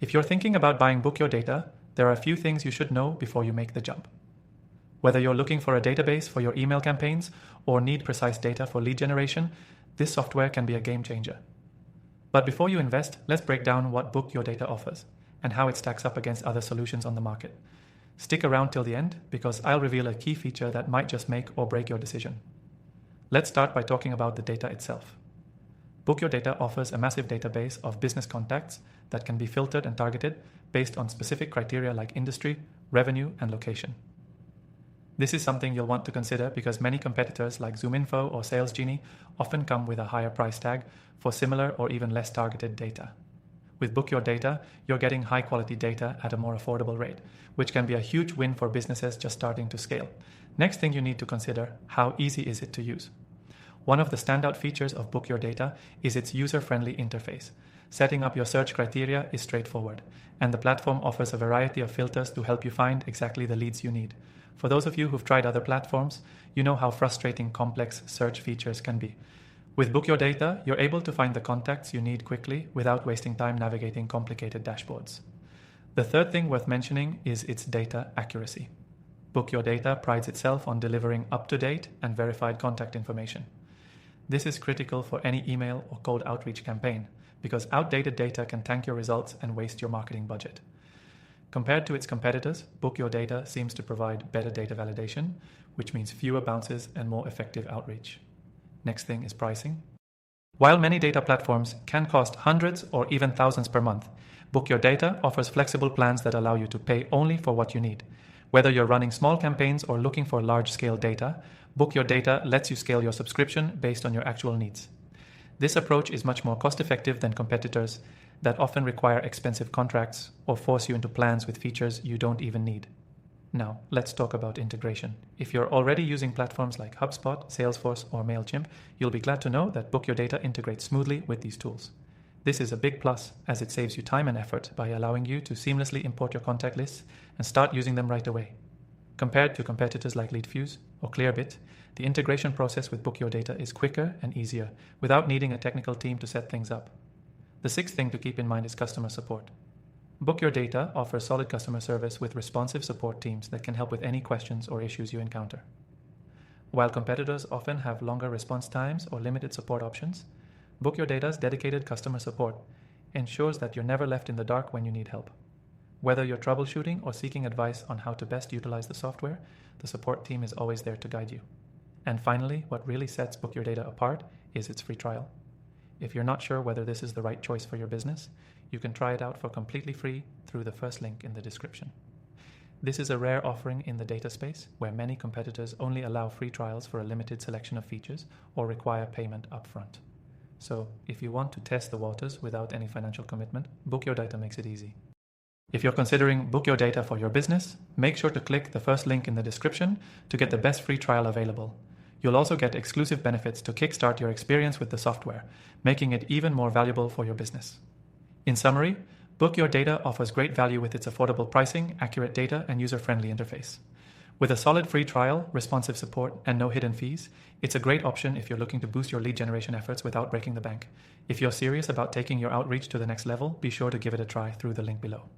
If you're thinking about buying Book Your Data, there are a few things you should know before you make the jump. Whether you're looking for a database for your email campaigns or need precise data for lead generation, this software can be a game changer. But before you invest, let's break down what Book Your Data offers and how it stacks up against other solutions on the market. Stick around till the end because I'll reveal a key feature that might just make or break your decision. Let's start by talking about the data itself. Book Your Data offers a massive database of business contacts that can be filtered and targeted based on specific criteria like industry, revenue, and location. This is something you'll want to consider because many competitors like ZoomInfo or SalesGenie often come with a higher price tag for similar or even less targeted data. With Book Your Data, you're getting high quality data at a more affordable rate, which can be a huge win for businesses just starting to scale. Next thing you need to consider, how easy is it to use? One of the standout features of Book Your Data is its user-friendly interface. Setting up your search criteria is straightforward, and the platform offers a variety of filters to help you find exactly the leads you need. For those of you who've tried other platforms, you know how frustrating complex search features can be. With Book Your Data, you're able to find the contacts you need quickly without wasting time navigating complicated dashboards. The third thing worth mentioning is its data accuracy. Book Your Data prides itself on delivering up-to-date and verified contact information. This is critical for any email or cold outreach campaign because outdated data can tank your results and waste your marketing budget. Compared to its competitors, Book Your Data seems to provide better data validation, which means fewer bounces and more effective outreach. Next thing is pricing. While many data platforms can cost hundreds or even thousands per month, Book Your Data offers flexible plans that allow you to pay only for what you need. Whether you're running small campaigns or looking for large-scale data, Book Your Data lets you scale your subscription based on your actual needs. This approach is much more cost-effective than competitors that often require expensive contracts or force you into plans with features you don't even need. Now, let's talk about integration. If you're already using platforms like HubSpot, Salesforce, or MailChimp, you'll be glad to know that Book Your Data integrates smoothly with these tools. This is a big plus as it saves you time and effort by allowing you to seamlessly import your contact lists and start using them right away. Compared to competitors like LeadFuse or Clearbit, the integration process with Book Your Data is quicker and easier without needing a technical team to set things up. The sixth thing to keep in mind is customer support. Book Your Data offers solid customer service with responsive support teams that can help with any questions or issues you encounter. While competitors often have longer response times or limited support options, Book Your Data's dedicated customer support ensures that you're never left in the dark when you need help. Whether you're troubleshooting or seeking advice on how to best utilize the software, the support team is always there to guide you. And finally, what really sets Book Your Data apart is its free trial. If you're not sure whether this is the right choice for your business, you can try it out for completely free through the first link in the description. This is a rare offering in the data space where many competitors only allow free trials for a limited selection of features or require payment upfront. So if you want to test the waters without any financial commitment, Book Your Data makes it easy. If you're considering Book Your Data for your business, make sure to click the first link in the description to get the best free trial available. You'll also get exclusive benefits to kickstart your experience with the software, making it even more valuable for your business. In summary, Book Your Data offers great value with its affordable pricing, accurate data, and user-friendly interface. With a solid free trial, responsive support, and no hidden fees, it's a great option if you're looking to boost your lead generation efforts without breaking the bank. If you're serious about taking your outreach to the next level, be sure to give it a try through the link below.